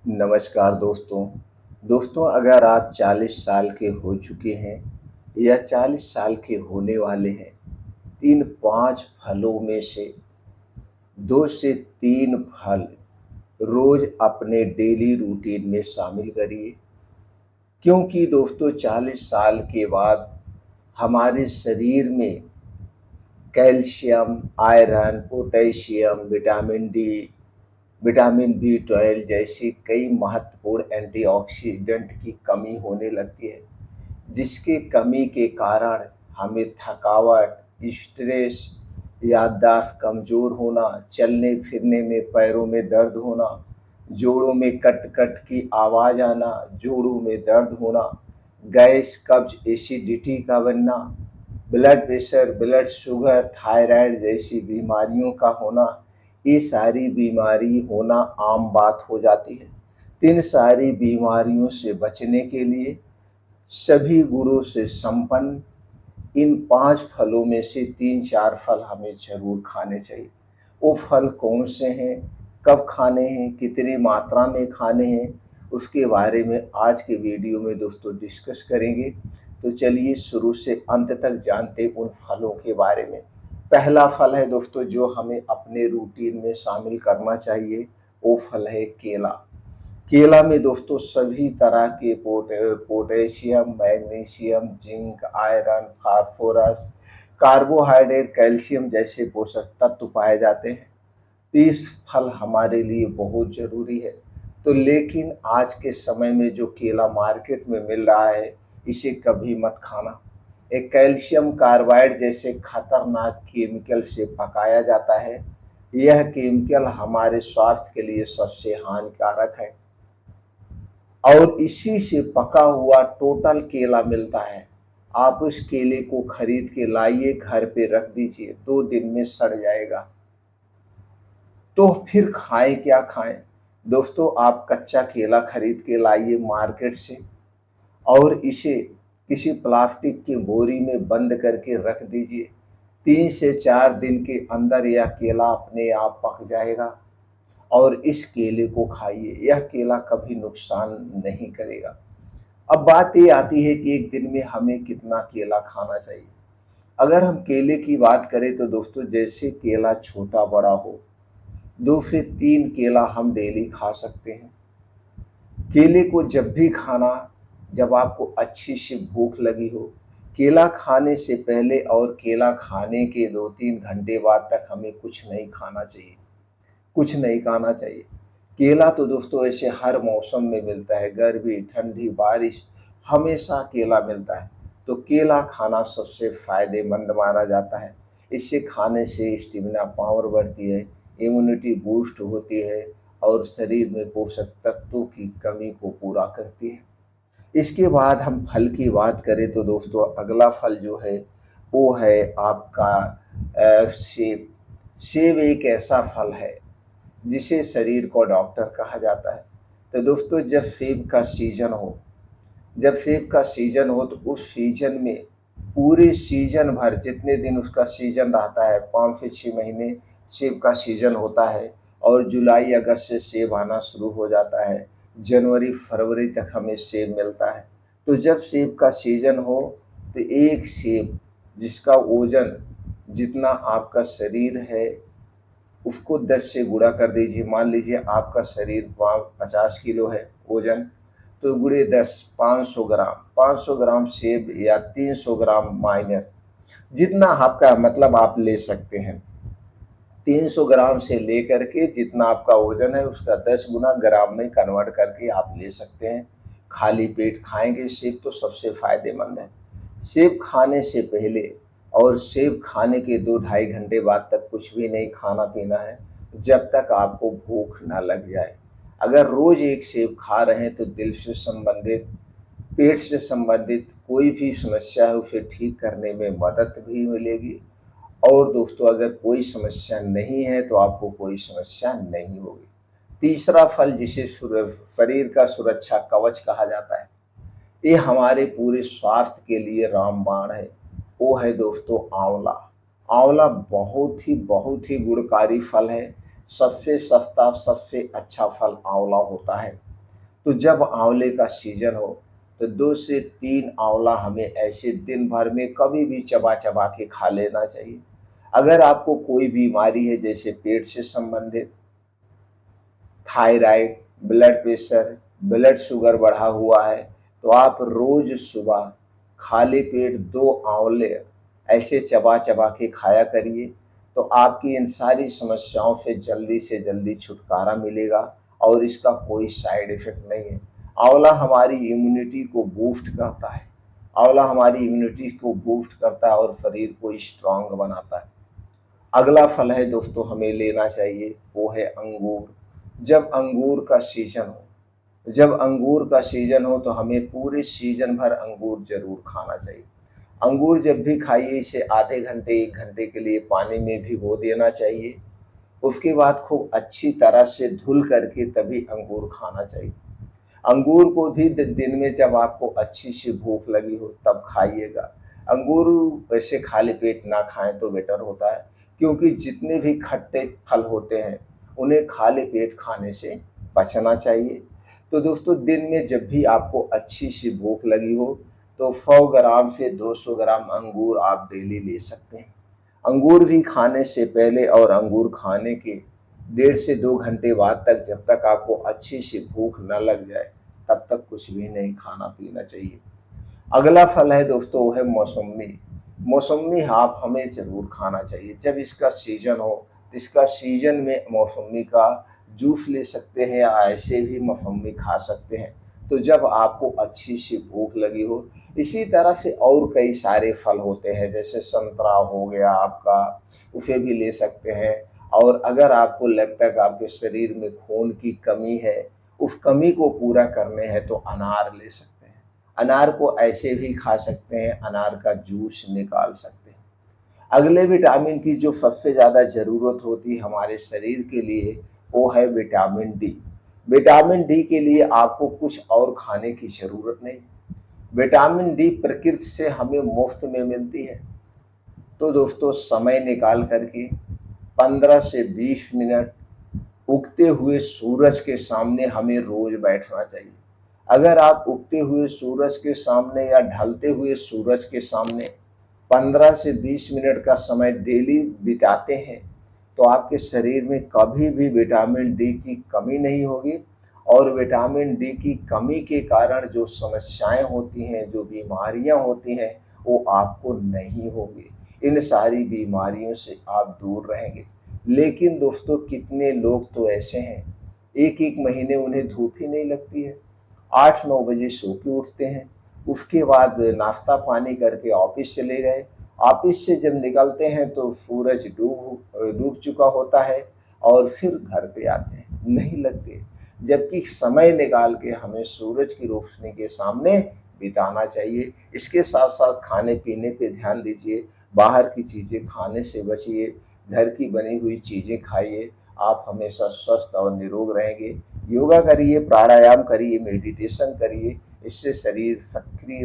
नमस्कार दोस्तों। दोस्तों, अगर आप 40 साल के हो चुके हैं या 40 साल के होने वाले हैं, इन 5 फलों में से 2 से 3 फल रोज़ अपने डेली रूटीन में शामिल करिए। क्योंकि दोस्तों 40 साल के बाद हमारे शरीर में calcium, iron, potassium, vitamin D, vitamin B 12 जैसी कई महत्वपूर्ण एंटीऑक्सीडेंट की कमी होने लगती है, जिसकी कमी के कारण हमें थकावट, स्ट्रेस, याददाश्त कमज़ोर होना, चलने फिरने में पैरों में दर्द होना, जोड़ों में कट कट की आवाज़ आना, जोड़ों में दर्द होना, गैस, कब्ज, एसिडिटी का बनना, blood pressure, blood sugar, thyroid जैसी बीमारियों का होना, ये सारी बीमारी होना आम बात हो जाती है। तो इन सारी बीमारियों से बचने के लिए सभी गुणों से संपन्न इन 5 फलों में से 3-4 फल हमें ज़रूर खाने चाहिए। वो फल कौन से हैं, कब खाने हैं, कितनी मात्रा में खाने हैं, उसके बारे में आज के वीडियो में दोस्तों डिस्कस करेंगे। तो चलिए शुरू से अंत तक जानते उन फलों के बारे में। पहला फल है दोस्तों जो हमें अपने रूटीन में शामिल करना चाहिए, वो फल है केला। केला में दोस्तों सभी तरह के potassium, magnesium, zinc, iron, phosphorus, carbohydrate, calcium जैसे पोषक तत्व पाए जाते हैं। तो इस फल हमारे लिए बहुत ज़रूरी है। तो लेकिन आज के समय में जो केला मार्केट में मिल रहा है, इसे कभी मत खाना। एक कैल्शियम कार्बाइड जैसे खतरनाक केमिकल से पकाया जाता है। यह केमिकल हमारे स्वास्थ्य के लिए सबसे हानिकारक है और इसी से पका हुआ टोटल केला मिलता है। आप उस केले को खरीद के लाइए, घर पे रख दीजिए, 2 दिन में सड़ जाएगा। तो फिर खाएं क्या खाएं? दोस्तों, आप कच्चा केला खरीद के लाइए मार्केट से और इसे किसी प्लास्टिक की बोरी में बंद करके रख दीजिए। 3 से 4 दिन के अंदर यह केला अपने आप पक जाएगा और इस केले को खाइए। यह केला कभी नुकसान नहीं करेगा। अब बात ये आती है कि एक दिन में हमें कितना केला खाना चाहिए। अगर हम केले की बात करें तो दोस्तों जैसे केला छोटा बड़ा हो, 2 से 3 केला हम डेली खा सकते हैं। केले को जब भी खाना, जब आपको अच्छी सी भूख लगी हो, केला खाने से पहले और केला खाने के 2-3 घंटे बाद तक हमें कुछ नहीं खाना चाहिए, कुछ नहीं खाना चाहिए। केला तो दोस्तों ऐसे हर मौसम में मिलता है, गर्मी, ठंडी, बारिश, हमेशा केला मिलता है। तो केला खाना सबसे फ़ायदेमंद माना जाता है। इसे खाने से स्टेमिना पावर बढ़ती है, इम्यूनिटी बूस्ट होती है और शरीर में पोषक तत्वों की कमी को पूरा करती है। इसके बाद हम फल की बात करें तो दोस्तों अगला फल जो है वो है आपका सेब। सेब एक ऐसा फल है जिसे शरीर को डॉक्टर कहा जाता है। तो दोस्तों जब सेब का सीज़न हो तो उस सीज़न में पूरे सीज़न भर जितने दिन उसका सीज़न रहता है, 5 से 6 महीने सेब का सीज़न होता है और जुलाई अगस्त से सेब आना शुरू हो जाता है। जनवरी फरवरी तक हमें सेब मिलता है। तो जब सेब का सीज़न हो तो एक सेब जिसका वज़न जितना आपका शरीर है उसको 10 से गुणा कर दीजिए। मान लीजिए आपका शरीर 50 किलो है वज़न, तो गुणे 10, 500 ग्राम, 500 ग्राम सेब या 300 ग्राम माइनस जितना आपका मतलब आप ले सकते हैं। 300 ग्राम से लेकर के जितना आपका वज़न है उसका 10 गुना ग्राम में कन्वर्ट करके आप ले सकते हैं। खाली पेट खाएँगे सेब तो सबसे फ़ायदेमंद है। सेब खाने से पहले और सेब खाने के 2 ढाई घंटे बाद तक कुछ भी नहीं खाना-पीना है, जब तक आपको भूख ना लग जाए। अगर रोज़ एक सेब खा रहे हैं तो दिल से संबंधित, पेट से संबंधित कोई भी समस्या है उसे ठीक करने में मदद भी मिलेगी और दोस्तों अगर कोई समस्या नहीं है तो आपको कोई समस्या नहीं होगी। तीसरा फल जिसे शरीर का सुरक्षा कवच कहा जाता है, ये हमारे पूरे स्वास्थ्य के लिए रामबाण है, वो है दोस्तों आंवला। आंवला बहुत ही गुणकारी फल है। सबसे सस्ता, सबसे अच्छा फल आंवला होता है। तो जब आंवले का सीजन हो तो 2 से 3 आंवला हमें ऐसे दिन भर में कभी भी चबा-चबा के खा लेना चाहिए। अगर आपको कोई बीमारी है जैसे पेट से संबंधित, thyroid, blood pressure, blood sugar बढ़ा हुआ है, तो आप रोज़ सुबह खाली पेट 2 आंवले ऐसे चबा-चबा के खाया करिए, तो आपकी इन सारी समस्याओं से जल्दी छुटकारा मिलेगा और इसका कोई साइड इफ़ेक्ट नहीं है। आंवला हमारी इम्यूनिटी को बूस्ट करता है। आंवला हमारी इम्यूनिटी को बूस्ट करता है और शरीर को स्ट्रॉन्ग बनाता है। अगला फल है दोस्तों हमें लेना चाहिए, वो है अंगूर। जब अंगूर का सीज़न हो जब अंगूर का सीज़न हो तो हमें पूरे सीज़न भर अंगूर ज़रूर खाना चाहिए। अंगूर जब भी खाइए इसे आधे घंटे 1 घंटे के लिए पानी में भिगो देना चाहिए। उसके बाद खूब अच्छी तरह से धुल करके तभी अंगूर खाना चाहिए। अंगूर को भी दिन में जब आपको अच्छी सी भूख लगी हो तब खाइएगा। अंगूर वैसे खाली पेट ना खाएं तो बेटर होता है, क्योंकि जितने भी खट्टे फल होते हैं उन्हें खाली पेट खाने से बचना चाहिए। तो दोस्तों दिन में जब भी आपको अच्छी सी भूख लगी हो तो 100 ग्राम से 200 ग्राम अंगूर आप डेली ले सकते हैं। अंगूर भी खाने से पहले और अंगूर खाने के 1.5 से 2 घंटे बाद तक जब तक आपको अच्छी सी भूख न लग जाए तब तक कुछ भी नहीं खाना पीना चाहिए। अगला फल है दोस्तों वो है मौसम्मी। मौसम्मी आप हमें ज़रूर खाना चाहिए। जब इसका सीज़न हो तो इसका सीज़न में मौसम्मी का जूस ले सकते हैं या ऐसे भी मौसम्मी खा सकते हैं। तो जब आपको अच्छी सी भूख लगी हो, इसी तरह से और कई सारे फल होते हैं जैसे संतरा हो गया आपका, उसे भी ले सकते हैं। और अगर आपको लगता है कि आपके शरीर में खून की कमी है, उस कमी को पूरा करने हैं तो अनार ले सकते हैं। अनार को ऐसे भी खा सकते हैं, अनार का जूस निकाल सकते हैं। अगले विटामिन की जो सबसे ज़्यादा ज़रूरत होती है हमारे शरीर के लिए, वो है विटामिन डी। विटामिन डी के लिए आपको कुछ और खाने की ज़रूरत नहीं। विटामिन डी प्रकृति से हमें मुफ्त में मिलती है। तो दोस्तों समय निकाल कर के 15 से 20 मिनट उगते हुए सूरज के सामने हमें रोज़ बैठना चाहिए। अगर आप उगते हुए सूरज के सामने या ढलते हुए सूरज के सामने 15 से 20 मिनट का समय डेली बिताते हैं, तो आपके शरीर में कभी भी विटामिन डी की कमी नहीं होगी और विटामिन डी की कमी के कारण जो समस्याएँ होती हैं, जो बीमारियाँ होती हैं, वो आपको नहीं होगी। इन सारी बीमारियों से आप दूर रहेंगे। लेकिन दोस्तों कितने लोग तो ऐसे हैं, 1-1 महीने उन्हें धूप ही नहीं लगती है। 8-9 बजे सो के उठते हैं, उसके बाद नाश्ता पानी करके ऑफिस चले गए। ऑफिस से जब निकलते हैं तो सूरज डूब चुका होता है और फिर घर पे आते हैं, नहीं लगते। जबकि समय निकाल के हमें सूरज की रोशनी के सामने बिताना चाहिए। इसके साथ-साथ खाने-पीने पे ध्यान दीजिए, बाहर की चीज़ें खाने से बचिए, घर की बनी हुई चीज़ें खाइए, आप हमेशा स्वस्थ और निरोग रहेंगे। योगा करिए, प्राणायाम करिए, मेडिटेशन करिए, इससे शरीर सक्रिय